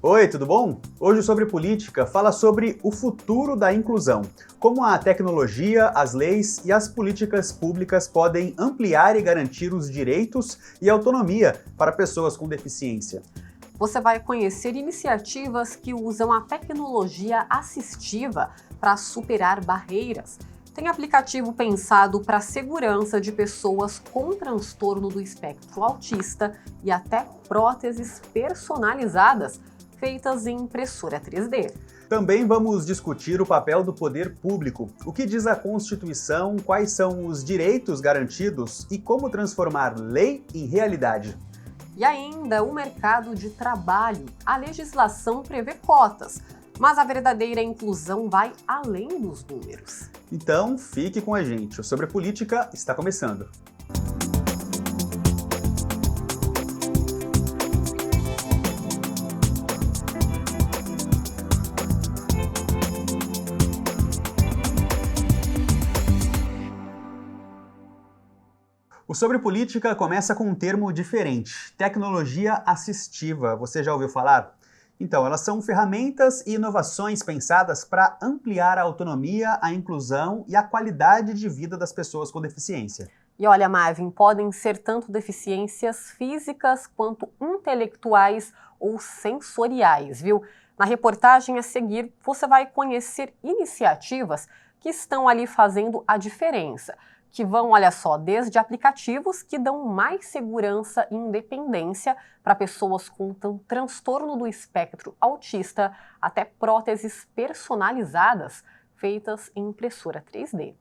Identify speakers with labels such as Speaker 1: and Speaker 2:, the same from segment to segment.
Speaker 1: Oi, tudo bom? Hoje o Sobre Política fala sobre o futuro da inclusão, como a tecnologia, as leis e as políticas públicas podem ampliar e garantir os direitos e autonomia para pessoas com deficiência.
Speaker 2: Você vai conhecer iniciativas que usam a tecnologia assistiva para superar barreiras. Tem aplicativo pensado para a segurança de pessoas com transtorno do espectro autista e até próteses personalizadas feitas em impressora 3D.
Speaker 1: Também vamos discutir o papel do poder público, o que diz a Constituição, quais são os direitos garantidos e como transformar lei em realidade.
Speaker 2: E ainda o mercado de trabalho. A legislação prevê cotas, mas a verdadeira inclusão vai além dos números.
Speaker 1: Então, fique com a gente. O Sobre Política está começando. O Sobre Política começa com um termo diferente, tecnologia assistiva. Você já ouviu falar? Então, elas são ferramentas e inovações pensadas para ampliar a autonomia, a inclusão e a qualidade de vida das pessoas com deficiência.
Speaker 2: E olha, Marvin, podem ser tanto deficiências físicas quanto intelectuais ou sensoriais, viu? Na reportagem a seguir, você vai conhecer iniciativas que estão ali fazendo a diferença, que vão, olha só, desde aplicativos que dão mais segurança e independência para pessoas com transtorno do espectro autista, até próteses personalizadas feitas em impressora 3D.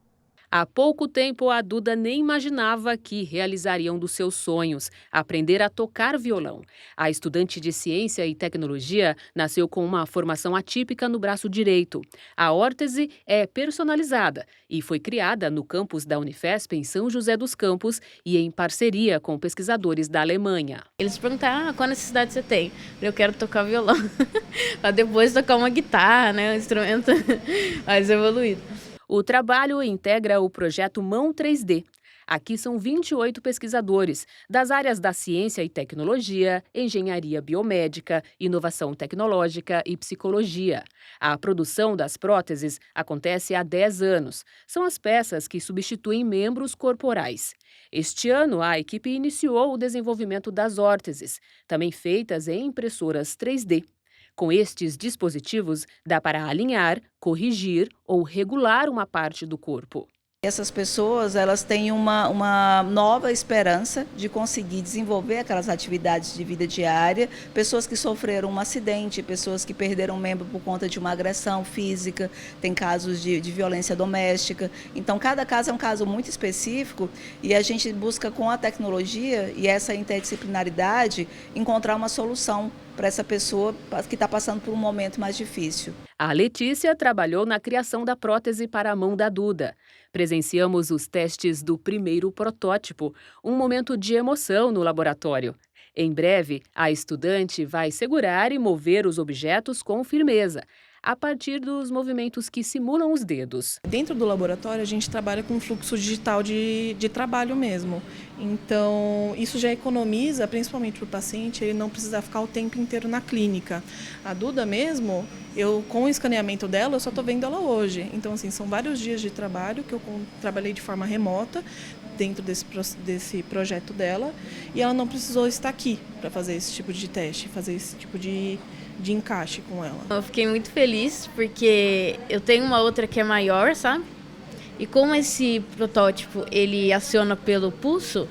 Speaker 3: Há pouco tempo, a Duda nem imaginava que realizaria um dos seus sonhos, aprender a tocar violão. A estudante de Ciência e Tecnologia nasceu com uma formação atípica no braço direito. A órtese é personalizada e foi criada no campus da Unifesp em São José dos Campos e em parceria com pesquisadores da Alemanha.
Speaker 4: Eles perguntaram, qual necessidade você tem? Eu quero tocar violão, para depois tocar uma guitarra, né, um instrumento mais evoluído.
Speaker 3: O trabalho integra o projeto Mão 3D. Aqui são 28 pesquisadores das áreas da ciência e tecnologia, engenharia biomédica, inovação tecnológica e psicologia. A produção das próteses acontece há 10 anos. São as peças que substituem membros corporais. Este ano, a equipe iniciou o desenvolvimento das órteses, também feitas em impressoras 3D. Com estes dispositivos, dá para alinhar, corrigir ou regular uma parte do corpo.
Speaker 5: Essas pessoas, elas têm uma nova esperança de conseguir desenvolver aquelas atividades de vida diária, pessoas que sofreram um acidente, pessoas que perderam um membro por conta de uma agressão física, tem casos de violência doméstica. Então, cada caso é um caso muito específico e a gente busca com a tecnologia e essa interdisciplinaridade encontrar uma solução para essa pessoa que está passando por um momento mais difícil.
Speaker 3: A Letícia trabalhou na criação da prótese para a mão da Duda. Presenciamos os testes do primeiro protótipo, um momento de emoção no laboratório. Em breve, a estudante vai segurar e mover os objetos com firmeza, a partir dos movimentos que simulam os dedos.
Speaker 6: Dentro do laboratório, a gente trabalha com fluxo digital de trabalho mesmo. Então, isso já economiza, principalmente para o paciente, ele não precisa ficar o tempo inteiro na clínica. A Duda mesmo, com o escaneamento dela, eu só estou vendo ela hoje. Então, assim, são vários dias de trabalho que eu trabalhei de forma remota, dentro desse projeto dela, e ela não precisou estar aqui para fazer esse tipo de teste, fazer esse tipo de encaixe com ela.
Speaker 4: Eu fiquei muito feliz porque eu tenho uma outra que é maior, sabe? E como esse protótipo ele aciona pelo pulso,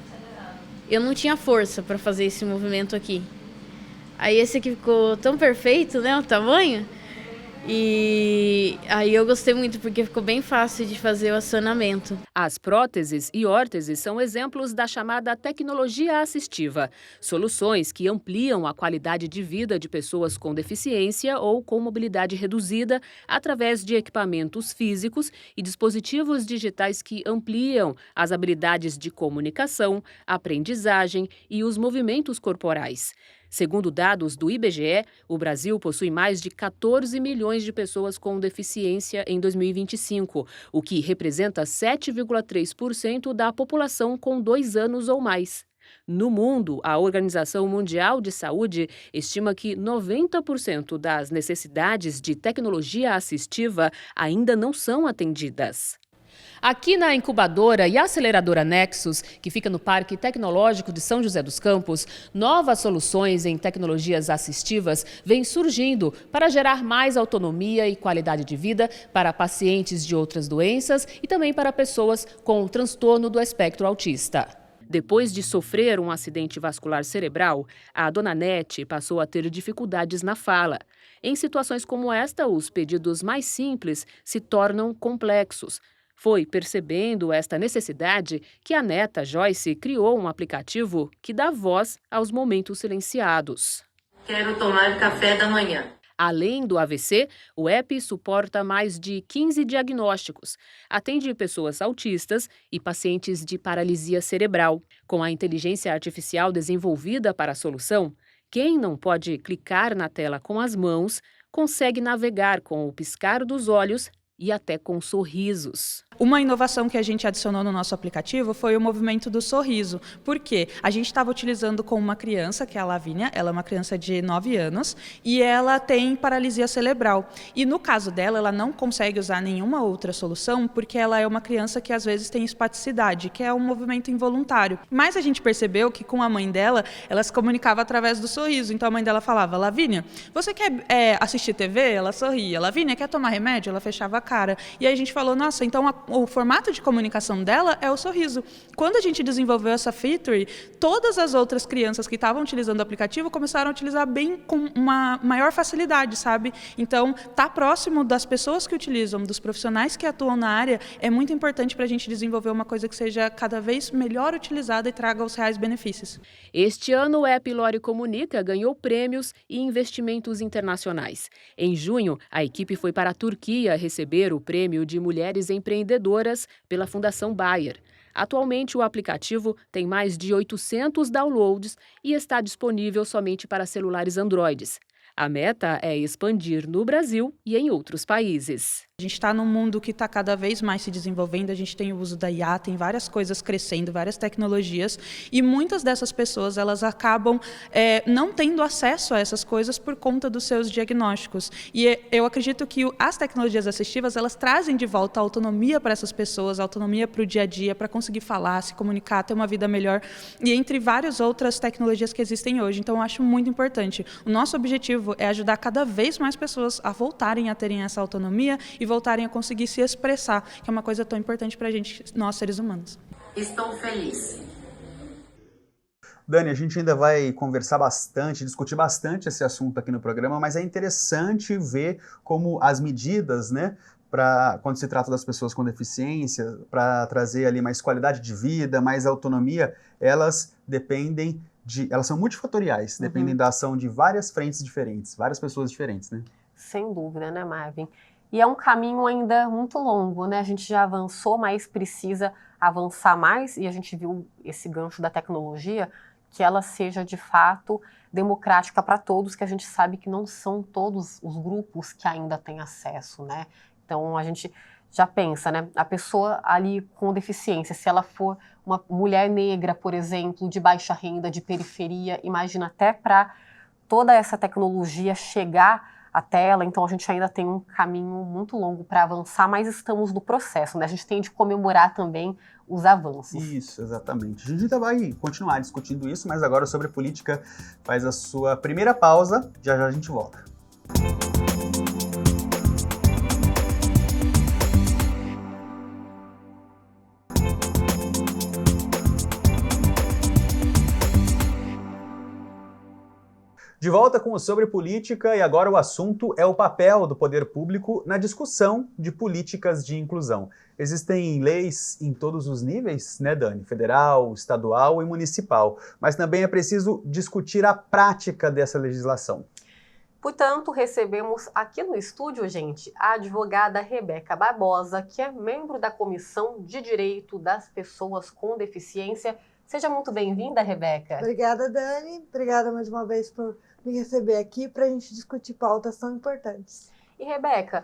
Speaker 4: eu não tinha força para fazer esse movimento aqui. Aí esse aqui ficou tão perfeito, né, o tamanho. E aí eu gostei muito porque ficou bem fácil de fazer o acionamento.
Speaker 3: As próteses e órteses são exemplos da chamada tecnologia assistiva, soluções que ampliam a qualidade de vida de pessoas com deficiência ou com mobilidade reduzida através de equipamentos físicos e dispositivos digitais que ampliam as habilidades de comunicação, aprendizagem e os movimentos corporais. Segundo dados do IBGE, o Brasil possui mais de 14 milhões de pessoas com deficiência em 2025, o que representa 7,3% da população com 2 anos ou mais. No mundo, a Organização Mundial de Saúde estima que 90% das necessidades de tecnologia assistiva ainda não são atendidas. Aqui na incubadora e aceleradora Nexus, que fica no Parque Tecnológico de São José dos Campos, novas soluções em tecnologias assistivas vêm surgindo para gerar mais autonomia e qualidade de vida para pacientes de outras doenças e também para pessoas com transtorno do espectro autista. Depois de sofrer um acidente vascular cerebral, a dona Nete passou a ter dificuldades na fala. Em situações como esta, os pedidos mais simples se tornam complexos. Foi percebendo esta necessidade que a neta Joyce criou um aplicativo que dá voz aos momentos silenciados.
Speaker 7: Quero tomar café da manhã.
Speaker 3: Além do AVC, o app suporta mais de 15 diagnósticos. Atende pessoas autistas e pacientes de paralisia cerebral. Com a inteligência artificial desenvolvida para a solução, quem não pode clicar na tela com as mãos consegue navegar com o piscar dos olhos e até com sorrisos.
Speaker 8: Uma inovação que a gente adicionou no nosso aplicativo foi o movimento do sorriso. Por quê? A gente estava utilizando com uma criança, que é a Lavínia, ela é uma criança de 9 anos, e ela tem paralisia cerebral. E no caso dela, ela não consegue usar nenhuma outra solução, porque ela é uma criança que às vezes tem espasticidade, que é um movimento involuntário. Mas a gente percebeu que com a mãe dela, ela se comunicava através do sorriso. Então a mãe dela falava: Lavínia, você quer assistir TV? Ela sorria. Lavínia, quer tomar remédio? Ela fechava a cara. E aí a gente falou: nossa, então o formato de comunicação dela é o sorriso. Quando a gente desenvolveu essa feature, todas as outras crianças que estavam utilizando o aplicativo começaram a utilizar bem com uma maior facilidade, sabe? Então, estar próximo das pessoas que utilizam, dos profissionais que atuam na área, é muito importante para a gente desenvolver uma coisa que seja cada vez melhor utilizada e traga os reais benefícios.
Speaker 3: Este ano, o app Lore Comunica ganhou prêmios e investimentos internacionais. Em junho, a equipe foi para a Turquia receber o prêmio de Mulheres Empreendedoras pela Fundação Bayer. Atualmente, o aplicativo tem mais de 800 downloads e está disponível somente para celulares Androids. A meta é expandir no Brasil e em outros países.
Speaker 8: A gente está num mundo que está cada vez mais se desenvolvendo, a gente tem o uso da IA, tem várias coisas crescendo, várias tecnologias, e muitas dessas pessoas elas acabam não tendo acesso a essas coisas por conta dos seus diagnósticos. E eu acredito que as tecnologias assistivas elas trazem de volta a autonomia para essas pessoas, a autonomia para o dia a dia, para conseguir falar, se comunicar, ter uma vida melhor, e entre várias outras tecnologias que existem hoje. Então, eu acho muito importante. O nosso objetivo é ajudar cada vez mais pessoas a voltarem a terem essa autonomia e voltarem a conseguir se expressar, que é uma coisa tão importante para a gente, nós seres humanos.
Speaker 7: Estou feliz.
Speaker 1: Dani, a gente ainda vai conversar bastante, discutir bastante esse assunto aqui no programa, mas é interessante ver como as medidas, né, quando se trata das pessoas com deficiência, para trazer ali mais qualidade de vida, mais autonomia, elas são multifatoriais, dependem da ação de várias frentes diferentes, várias pessoas diferentes, né?
Speaker 2: Sem dúvida, né, Marvin? E é um caminho ainda muito longo, né? A gente já avançou, mas precisa avançar mais, e a gente viu esse gancho da tecnologia, que ela seja de fato democrática para todos, que a gente sabe que não são todos os grupos que ainda têm acesso, né? Então a gente já pensa, né? A pessoa ali com deficiência, se ela for uma mulher negra, por exemplo, de baixa renda, de periferia, imagina até para toda essa tecnologia chegar até ela, então a gente ainda tem um caminho muito longo para avançar, mas estamos no processo, né? A gente tem de comemorar também os avanços.
Speaker 1: Isso, exatamente. A gente ainda vai continuar discutindo isso, mas agora sobre política faz a sua primeira pausa, já já a gente volta. De volta com o Sobre Política, e agora o assunto é o papel do poder público na discussão de políticas de inclusão. Existem leis em todos os níveis, né, Dani? Federal, estadual e municipal, mas também é preciso discutir a prática dessa legislação.
Speaker 2: Portanto, recebemos aqui no estúdio, gente, a advogada Rebeca Barbosa, que é membro da Comissão de Direito das Pessoas com Deficiência. Seja muito bem-vinda, Rebeca.
Speaker 9: Obrigada, Dani. Obrigada mais uma vez por me receber aqui para a gente discutir pautas tão importantes.
Speaker 2: E, Rebeca,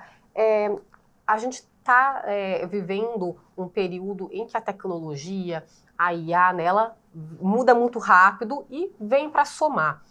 Speaker 2: a gente está vivendo um período em que a tecnologia, a IA, né, ela muda muito rápido e vem para somar.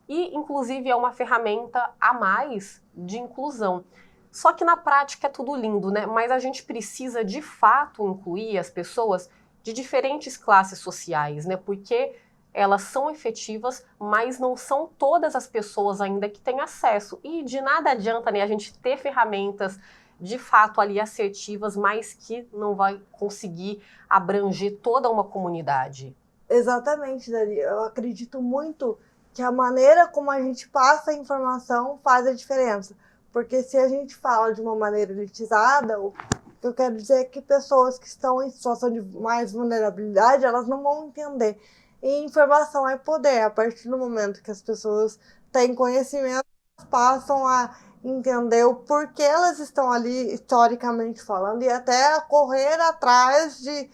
Speaker 2: E, inclusive, é uma ferramenta a mais de inclusão. Só que na prática é tudo lindo, né? Mas a gente precisa, de fato, incluir as pessoas de diferentes classes sociais, né? Porque elas são efetivas, mas não são todas as pessoas ainda que têm acesso. E de nada adianta, né, a gente ter ferramentas de fato ali assertivas, mas que não vai conseguir abranger toda uma comunidade.
Speaker 9: Exatamente, Dani. Eu acredito muito que a maneira como a gente passa a informação faz a diferença. Porque se a gente fala de uma maneira elitizada, o que eu quero dizer é que pessoas que estão em situação de mais vulnerabilidade, elas não vão entender. E informação é poder. A partir do momento que as pessoas têm conhecimento, elas passam a entender o porquê elas estão ali, historicamente falando, e até correr atrás de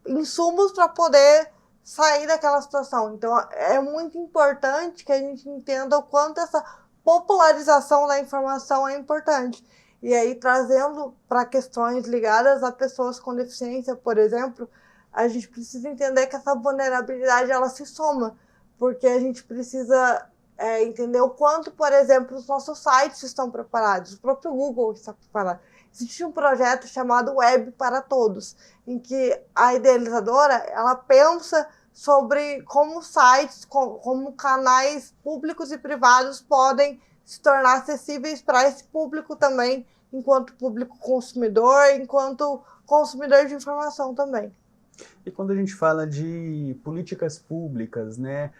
Speaker 9: insumos para poder sair daquela situação. Então, é muito importante que a gente entenda o quanto essa popularização da informação é importante. E aí, trazendo para questões ligadas a pessoas com deficiência, por exemplo, a gente precisa entender que essa vulnerabilidade ela se soma, porque a gente precisa entender o quanto, por exemplo, os nossos sites estão preparados, o próprio Google está preparado. Existe um projeto chamado Web para Todos, em que a idealizadora ela pensa sobre como sites, como canais públicos e privados podem se tornar acessíveis para esse público também, enquanto público consumidor, enquanto consumidor de informação também.
Speaker 1: E quando a gente fala de políticas públicas, né,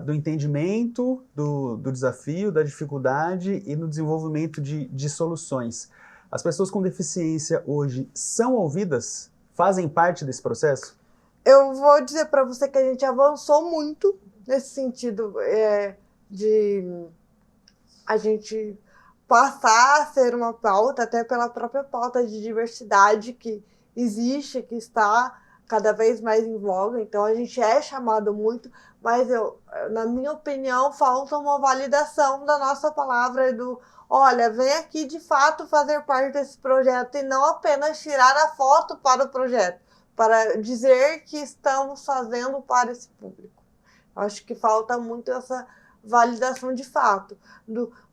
Speaker 1: do entendimento do desafio, da dificuldade e no desenvolvimento de soluções, as pessoas com deficiência hoje são ouvidas? Fazem parte desse processo?
Speaker 9: Eu vou dizer para você que a gente avançou muito nesse sentido de a gente passar a ser uma pauta, até pela própria pauta de diversidade que existe, que está cada vez mais em voga. Então a gente é chamado muito, mas na minha opinião, falta uma validação da nossa palavra e do olha, vem aqui de fato fazer parte desse projeto e não apenas tirar a foto para o projeto, para dizer que estamos fazendo para esse público. Eu acho que falta muito essa validação de fato.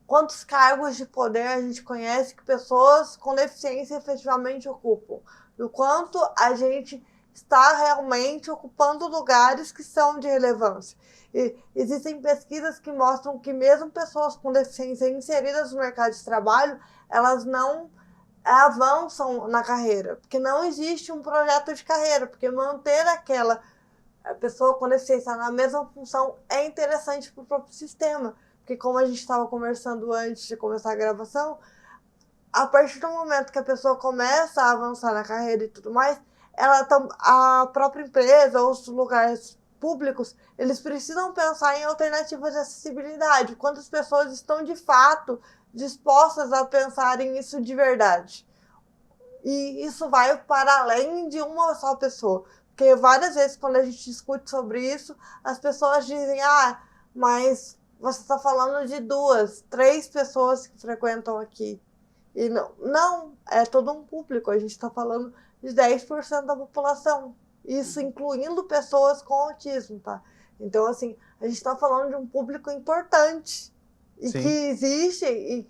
Speaker 9: Quantos cargos de poder a gente conhece que pessoas com deficiência efetivamente ocupam? Do quanto a gente está realmente ocupando lugares que são de relevância. E existem pesquisas que mostram que mesmo pessoas com deficiência inseridas no mercado de trabalho, elas não avançam na carreira, porque não existe um projeto de carreira, porque manter aquela pessoa com deficiência na mesma função é interessante para o próprio sistema, porque como a gente estava conversando antes de começar a gravação, a partir do momento que a pessoa começa a avançar na carreira e tudo mais, a própria empresa ou os lugares públicos, eles precisam pensar em alternativas de acessibilidade. Quantas pessoas estão de fato dispostas a pensar isso de verdade? E isso vai para além de uma só pessoa. Porque várias vezes quando a gente discute sobre isso, as pessoas dizem, mas você está falando de 2, 3 pessoas que frequentam aqui. E não, é todo um público, a gente está falando de 10% da população, isso incluindo pessoas com autismo, tá? Então, assim, a gente está falando de um público importante e
Speaker 1: Sim.
Speaker 9: que existe e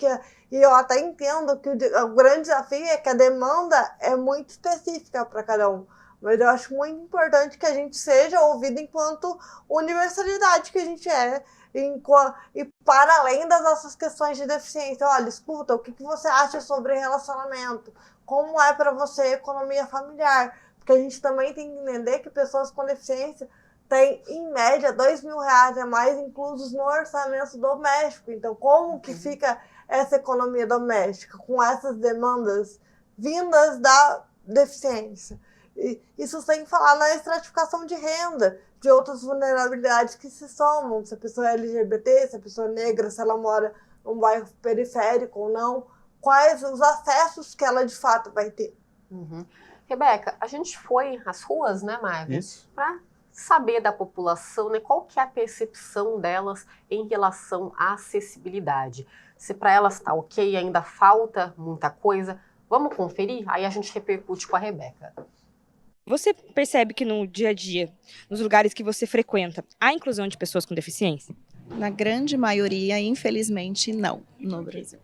Speaker 9: eu até entendo que o grande desafio é que a demanda é muito específica para cada um, mas eu acho muito importante que a gente seja ouvido enquanto universalidade que a gente é, e para além das nossas questões de deficiência. Olha, escuta, o que você acha sobre relacionamento? Como é para você a economia familiar? Porque a gente também tem que entender que pessoas com deficiência têm, em média, R$2.000 a mais inclusos no orçamento doméstico. Então, como que fica essa economia doméstica com essas demandas vindas da deficiência? E isso sem falar na estratificação de renda, de outras vulnerabilidades que se somam, se a pessoa é LGBT, se a pessoa é negra, se ela mora num bairro periférico ou não, quais os acessos que ela de fato vai ter.
Speaker 2: Uhum. Rebeca, a gente foi às ruas, né, Marvin, para saber da população, né, qual que é a percepção delas em relação à acessibilidade. Se para elas está ok, ainda falta muita coisa, Vamos conferir? Aí a gente repercute com a Rebeca.
Speaker 10: Você percebe que no dia a dia, nos lugares que você frequenta, há inclusão de pessoas com deficiência?
Speaker 5: Na grande maioria, infelizmente, não, no Brasil.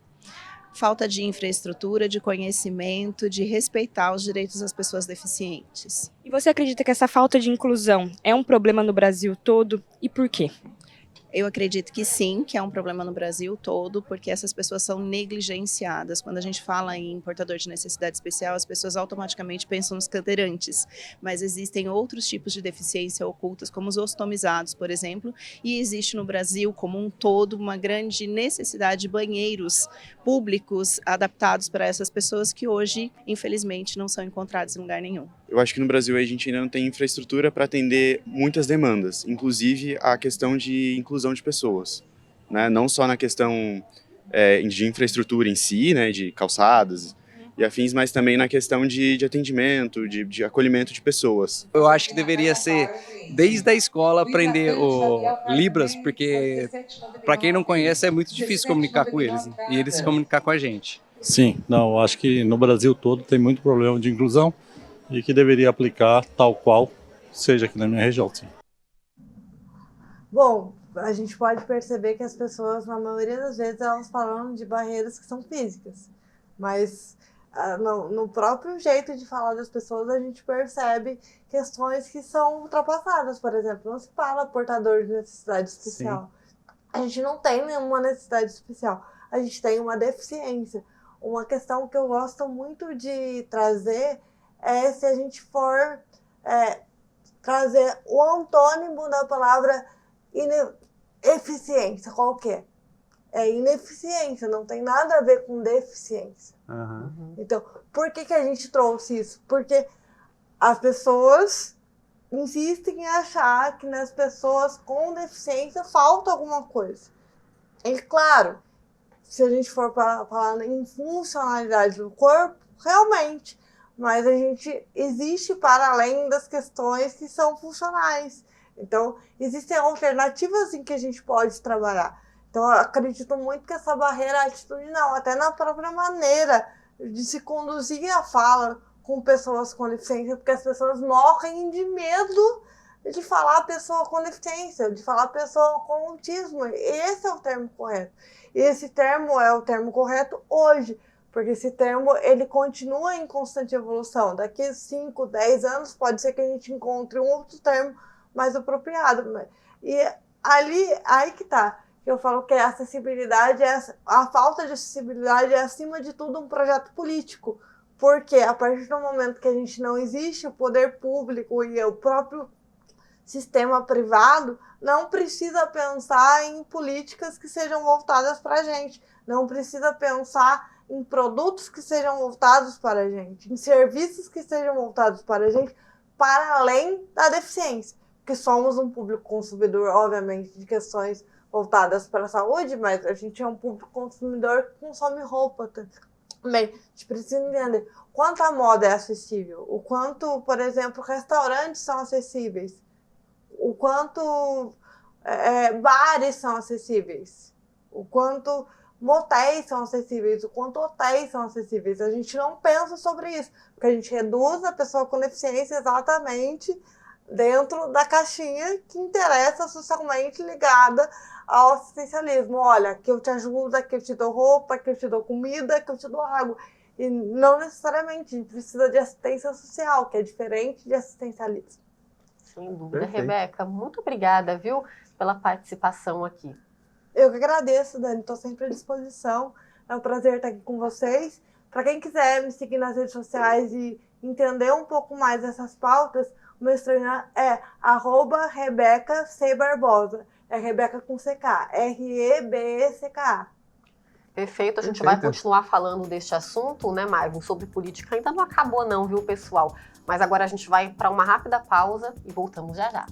Speaker 5: Falta de infraestrutura, de conhecimento, de respeitar os direitos das pessoas deficientes.
Speaker 10: E você acredita que essa falta de inclusão é um problema no Brasil todo e por quê?
Speaker 5: Eu acredito que sim, que é um problema no Brasil todo, porque essas pessoas são negligenciadas. Quando a gente fala em portador de necessidade especial, as pessoas automaticamente pensam nos cadeirantes, mas existem outros tipos de deficiência ocultas, como os ostomizados, por exemplo, e existe no Brasil, como um todo, uma grande necessidade de banheiros públicos adaptados para essas pessoas que hoje, infelizmente, não são encontrados em lugar nenhum.
Speaker 11: Eu acho que no Brasil a gente ainda não tem infraestrutura para atender muitas demandas, inclusive a questão de inclusão de pessoas, né? Não só na questão de infraestrutura em si, né, de calçadas e afins, mas também na questão de atendimento, de acolhimento de pessoas.
Speaker 12: Eu acho que deveria ser, desde a escola, aprender o Libras, porque para quem não conhece é muito difícil comunicar com eles, né? E eles se comunicar com a gente.
Speaker 13: Sim, não, acho que no Brasil todo tem muito problema de inclusão e que deveria aplicar tal qual seja aqui na minha região, sim.
Speaker 9: Bom, a gente pode perceber que as pessoas, na maioria das vezes, elas falam de barreiras que são físicas, mas no próprio jeito de falar das pessoas, a gente percebe questões que são ultrapassadas. Por exemplo, não se fala portador de necessidade especial. Sim. A gente não tem nenhuma necessidade especial, a gente tem uma deficiência. Uma questão que eu gosto muito de trazer é se a gente for trazer o antônimo da palavra eficiência, qual que é? É ineficiência, não tem nada a ver com deficiência.
Speaker 1: Uhum.
Speaker 9: Então, por que a gente trouxe isso? Porque as pessoas insistem em achar que nas pessoas com deficiência falta alguma coisa. E claro, se a gente for falar em funcionalidade do corpo, realmente, mas a gente existe para além das questões que são funcionais. Então, existem alternativas em que a gente pode trabalhar. Então, eu acredito muito que essa barreira atitudinal, até na própria maneira de se conduzir a fala com pessoas com deficiência, porque as pessoas morrem de medo de falar pessoa com deficiência, de falar pessoa com autismo. Esse é o termo correto. E esse termo é o termo correto hoje, porque esse termo ele continua em constante evolução. Daqui a 5, 10 anos pode ser que a gente encontre um outro termo mais apropriado. E aí que tá. Eu falo que a acessibilidade, a falta de acessibilidade é, acima de tudo, um projeto político. Porque a partir do momento que a gente não existe, o poder público e o próprio sistema privado não precisa pensar em políticas que sejam voltadas para a gente. Não precisa pensar em produtos que sejam voltados para a gente, em serviços que sejam voltados para a gente, para além da deficiência. Porque somos um público consumidor, obviamente, de questões voltadas para a saúde, mas a gente é um público consumidor que consome roupa também. A gente precisa entender o quanto a moda é acessível, o quanto, por exemplo, restaurantes são acessíveis, o quanto bares são acessíveis, o quanto motéis são acessíveis, o quanto hotéis são acessíveis. A gente não pensa sobre isso, porque a gente reduz a pessoa com deficiência exatamente dentro da caixinha que interessa socialmente ligada ao assistencialismo. Olha, aqui eu te ajudo, aqui eu te dou roupa, aqui eu te dou comida, aqui eu te dou água. E não necessariamente, a gente precisa de assistência social, que é diferente de assistencialismo.
Speaker 2: Sem dúvida.
Speaker 1: Perfeito.
Speaker 2: Rebeca, muito obrigada, viu, pela participação aqui.
Speaker 9: Eu que agradeço, Dani, estou sempre à disposição. É um prazer estar aqui com vocês. Para quem quiser me seguir nas redes sociais e entender um pouco mais dessas pautas, o meu Instagram é @RebecaCBarbosa. É Rebeca com CK, REBECK.
Speaker 2: Perfeito, a gente vai continuar falando deste assunto, né, Marvin, sobre política. Ainda não acabou não, viu, pessoal? Mas agora a gente vai para uma rápida pausa e voltamos já já.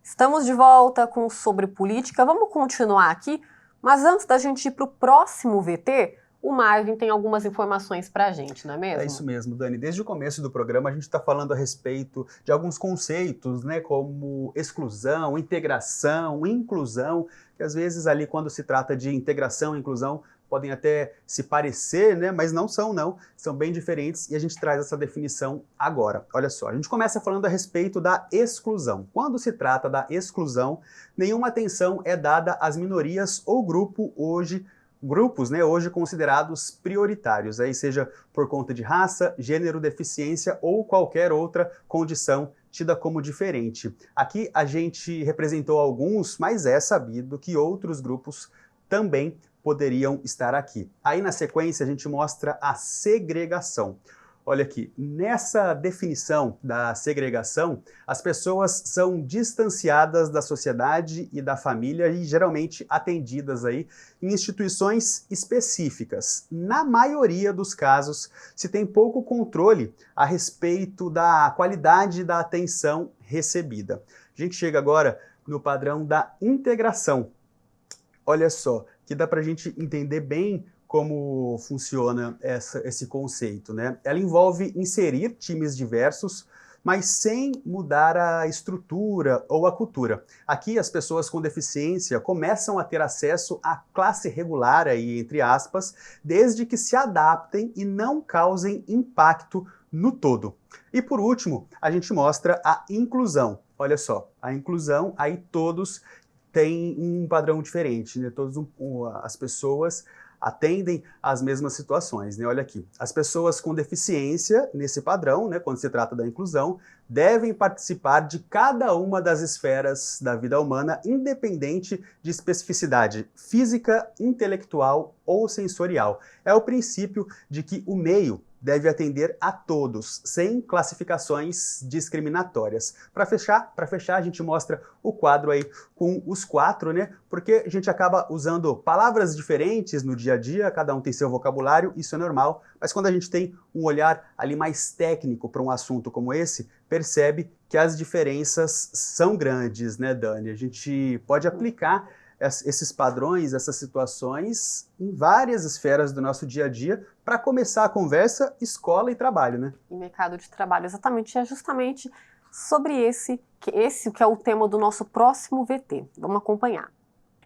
Speaker 2: Estamos de volta com Sobre Política. Vamos continuar aqui, mas antes da gente ir para o próximo VT, o Marvin tem algumas informações para a gente, não é mesmo?
Speaker 1: É isso mesmo, Dani. Desde o começo do programa a gente está falando a respeito de alguns conceitos, né, como exclusão, integração, inclusão, que às vezes ali quando se trata de integração e inclusão podem até se parecer, né, mas não, são bem diferentes e a gente traz essa definição agora. Olha só, a gente começa falando a respeito da exclusão. Quando se trata da exclusão, nenhuma atenção é dada às minorias ou grupos, né, hoje considerados prioritários, aí seja por conta de raça, gênero, deficiência ou qualquer outra condição tida como diferente. Aqui a gente representou alguns, mas é sabido que outros grupos também poderiam estar aqui. Aí na sequência a gente mostra a segregação. Olha aqui, nessa definição da segregação, as pessoas são distanciadas da sociedade e da família e geralmente atendidas aí em instituições específicas. Na maioria dos casos, se tem pouco controle a respeito da qualidade da atenção recebida. A gente chega agora no padrão da integração. Olha só, que dá para a gente entender bem como funciona esse conceito, né? Ela envolve inserir times diversos, mas sem mudar a estrutura ou a cultura. Aqui as pessoas com deficiência começam a ter acesso à classe regular, aí, entre aspas, desde que se adaptem e não causem impacto no todo. E por último, a gente mostra a inclusão. Olha só, a inclusão, aí todos têm um padrão diferente, né? As pessoas atendem às mesmas situações, né? Olha aqui, as pessoas com deficiência, nesse padrão, né, quando se trata da inclusão, devem participar de cada uma das esferas da vida humana, independente de especificidade física, intelectual ou sensorial. É o princípio de que o meio deve atender a todos, sem classificações discriminatórias. Para fechar, a gente mostra o quadro aí com os 4, né? Porque a gente acaba usando palavras diferentes no dia a dia, cada um tem seu vocabulário, isso é normal, mas quando a gente tem um olhar ali mais técnico para um assunto como esse, percebe que as diferenças são grandes, né, Dani? A gente pode aplicar esses padrões, essas situações em várias esferas do nosso dia a dia para começar a conversa escola e trabalho, né?
Speaker 2: E mercado de trabalho, exatamente, é justamente sobre esse que é o tema do nosso próximo VT. Vamos acompanhar.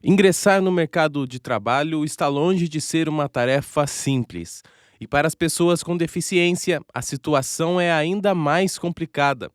Speaker 14: Ingressar no mercado de trabalho está longe de ser uma tarefa simples. E para as pessoas com deficiência, a situação é ainda mais complicada.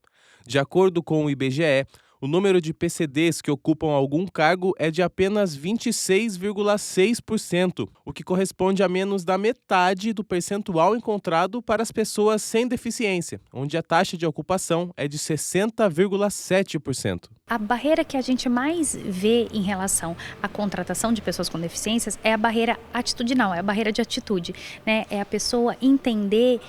Speaker 14: De acordo com o IBGE, o número de PCDs que ocupam algum cargo é de apenas 26,6%, o que corresponde a menos da metade do percentual encontrado para as pessoas sem deficiência, onde a taxa de ocupação é de 60,7%.
Speaker 15: A barreira que a gente mais vê em relação à contratação de pessoas com deficiências é a barreira atitudinal, é a barreira de atitude, né? É a pessoa entender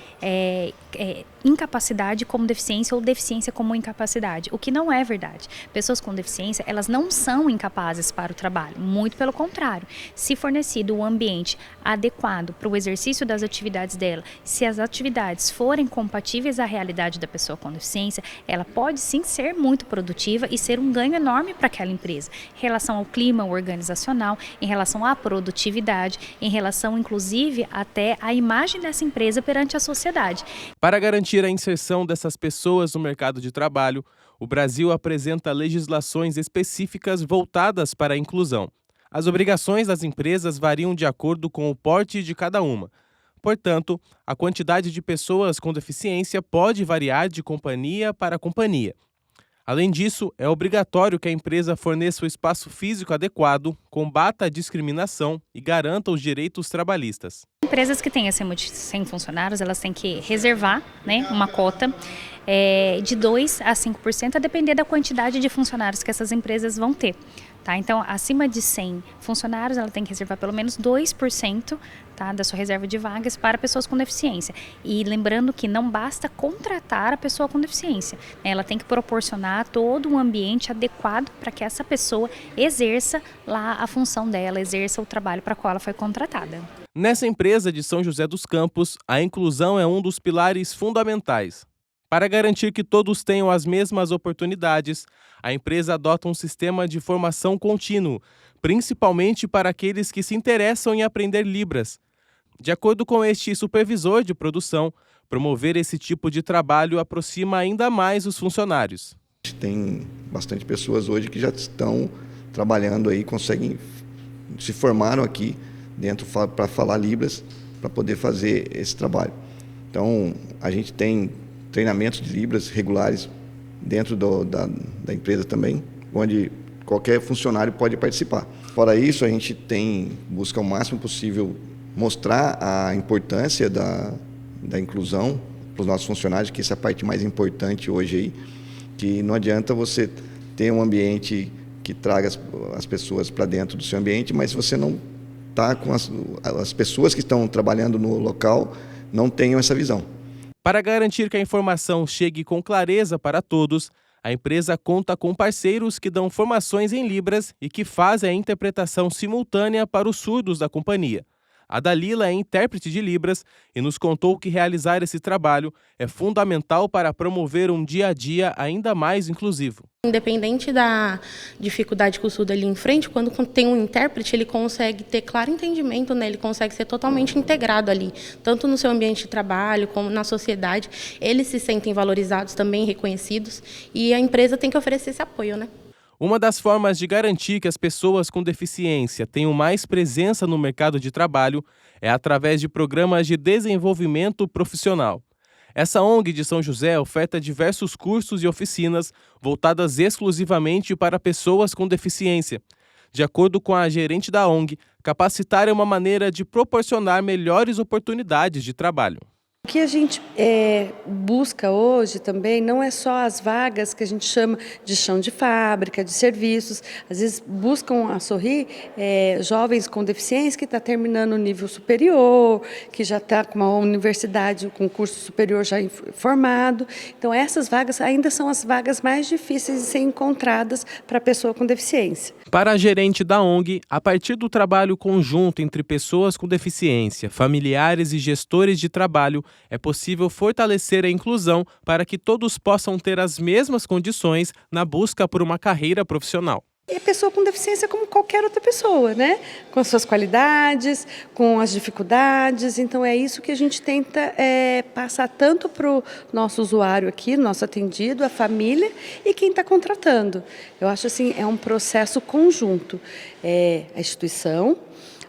Speaker 15: incapacidade como deficiência ou deficiência como incapacidade, o que não é verdade. Pessoas com deficiência, elas não são incapazes para o trabalho, muito pelo contrário. Se fornecido um ambiente adequado para o exercício das atividades dela, se as atividades forem compatíveis à realidade da pessoa com deficiência, ela pode sim ser muito produtiva e ser um ganho enorme para aquela empresa, em relação ao clima organizacional, em relação à produtividade, em relação inclusive até à imagem dessa empresa perante a sociedade.
Speaker 14: Para garantir a inserção dessas pessoas no mercado de trabalho, o Brasil apresenta legislações específicas voltadas para a inclusão. As obrigações das empresas variam de acordo com o porte de cada uma. Portanto, a quantidade de pessoas com deficiência pode variar de companhia para companhia. Além disso, é obrigatório que a empresa forneça o espaço físico adequado, combata a discriminação e garanta os direitos trabalhistas.
Speaker 15: Empresas que têm acima de 100 funcionários, elas têm que reservar, né, uma cota de 2% a 5%, a depender da quantidade de funcionários que essas empresas vão ter. Tá? Então, acima de 100 funcionários, ela tem que reservar pelo menos 2%, tá, da sua reserva de vagas para pessoas com deficiência. E lembrando que não basta contratar a pessoa com deficiência, né? Ela tem que proporcionar todo um ambiente adequado para que essa pessoa exerça lá a função dela, exerça o trabalho para o qual ela foi contratada.
Speaker 14: Nessa empresa de São José dos Campos, a inclusão é um dos pilares fundamentais. Para garantir que todos tenham as mesmas oportunidades, a empresa adota um sistema de formação contínuo, principalmente para aqueles que se interessam em aprender Libras. De acordo com este supervisor de produção, promover esse tipo de trabalho aproxima ainda mais os funcionários.
Speaker 16: Tem bastante pessoas hoje que já estão trabalhando aí, se formaram aqui dentro para falar Libras, para poder fazer esse trabalho. Então, a gente tem treinamentos de Libras regulares dentro da empresa também, onde qualquer funcionário pode participar. Fora isso, a gente busca o máximo possível mostrar a importância da inclusão para os nossos funcionários, que essa é a parte mais importante hoje aí, que não adianta você ter um ambiente que traga as pessoas para dentro do seu ambiente, mas se você não está com as pessoas que estão trabalhando no local, não tenham essa visão.
Speaker 14: Para garantir que a informação chegue com clareza para todos, a empresa conta com parceiros que dão formações em Libras e que fazem a interpretação simultânea para os surdos da companhia. A Dalila é intérprete de Libras e nos contou que realizar esse trabalho é fundamental para promover um dia a dia ainda mais inclusivo.
Speaker 17: Independente da dificuldade que o surdo ele enfrente, quando tem um intérprete, ele consegue ter claro entendimento, né? Ele consegue ser totalmente integrado ali, tanto no seu ambiente de trabalho como na sociedade. Eles se sentem valorizados também, reconhecidos, e a empresa tem que oferecer esse apoio, né?
Speaker 14: Uma das formas de garantir que as pessoas com deficiência tenham mais presença no mercado de trabalho é através de programas de desenvolvimento profissional. Essa ONG de São José oferta diversos cursos e oficinas voltadas exclusivamente para pessoas com deficiência. De acordo com a gerente da ONG, capacitar é uma maneira de proporcionar melhores oportunidades de trabalho.
Speaker 18: O que a gente busca hoje também não é só as vagas que a gente chama de chão de fábrica, de serviços. Às vezes buscam a Sorri jovens com deficiência que está terminando o nível superior, que já está com uma universidade, com um curso superior já formado. Então essas vagas ainda são as vagas mais difíceis de ser encontradas para a pessoa com deficiência.
Speaker 14: Para a gerente da ONG, a partir do trabalho conjunto entre pessoas com deficiência, familiares e gestores de trabalho, é possível fortalecer a inclusão para que todos possam ter as mesmas condições na busca por uma carreira profissional.
Speaker 18: E a pessoa com deficiência é como qualquer outra pessoa, né? Com as suas qualidades, com as dificuldades. Então é isso que a gente tenta passar tanto para o nosso usuário aqui, nosso atendido, a família e quem está contratando. Eu acho assim, é um processo conjunto. A instituição,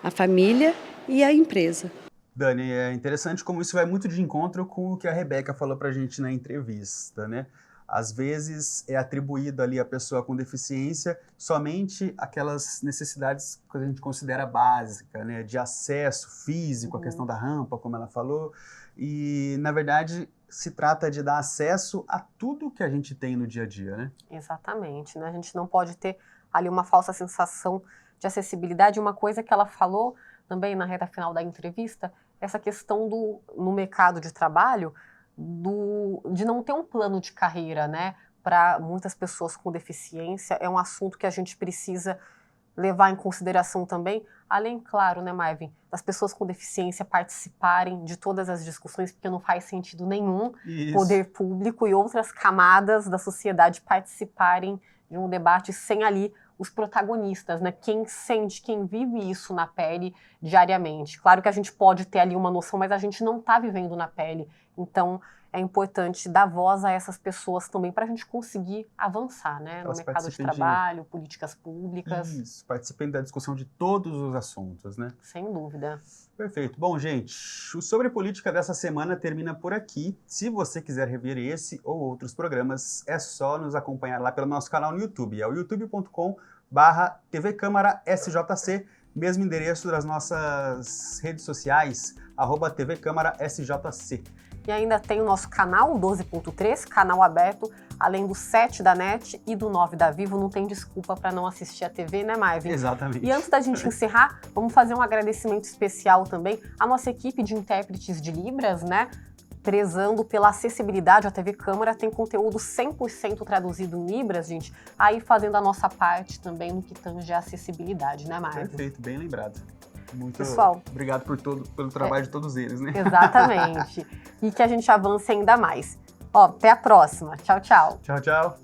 Speaker 18: a família e a empresa.
Speaker 1: Dani, é interessante como isso vai muito de encontro com o que a Rebeca falou para a gente na entrevista, né? Às vezes é atribuído ali à pessoa com deficiência somente aquelas necessidades que a gente considera básicas, né? De acesso físico, a questão da rampa, como ela falou, e na verdade se trata de dar acesso a tudo que a gente tem no dia a dia, né? Exatamente, né? A gente não pode ter ali uma falsa sensação de acessibilidade. Uma coisa que ela falou também na reta final da entrevista, essa questão no mercado de trabalho, de não ter um plano de carreira, né? Para muitas pessoas com deficiência, é um assunto que a gente precisa levar em consideração também, além, claro, né, Marvin, das pessoas com deficiência participarem de todas as discussões, porque não faz sentido nenhum poder público e outras camadas da sociedade participarem de um debate sem ali os protagonistas, né? Quem sente, quem vive isso na pele diariamente. Claro que a gente pode ter ali uma noção, mas a gente não está vivendo na pele. Então, é importante dar voz a essas pessoas também para a gente conseguir avançar, né? No mercado de trabalho, políticas públicas. Isso, participem da discussão de todos os assuntos, né? Sem dúvida. Perfeito. Bom, gente, o Sobre Política dessa semana termina por aqui. Se você quiser rever esse ou outros programas, é só nos acompanhar lá pelo nosso canal no YouTube. É o youtube.com/TV Câmara SJC, mesmo endereço das nossas redes sociais, @TV Câmara SJC. E ainda tem o nosso canal, o 12.3, canal aberto, além do 7 da NET e do 9 da Vivo. Não tem desculpa para não assistir a TV, né, Marvin? Exatamente. E antes da gente encerrar, vamos fazer um agradecimento especial também à nossa equipe de intérpretes de Libras, né? Prezando pela acessibilidade, a TV Câmara tem conteúdo 100% traduzido em Libras, gente, aí fazendo a nossa parte também no que tange a acessibilidade, né, Marvin? Perfeito, bem lembrado. Muito Pessoal, obrigado pelo trabalho de todos eles, né? Exatamente. E que a gente avance ainda mais. Até a próxima. Tchau, tchau. Tchau, tchau.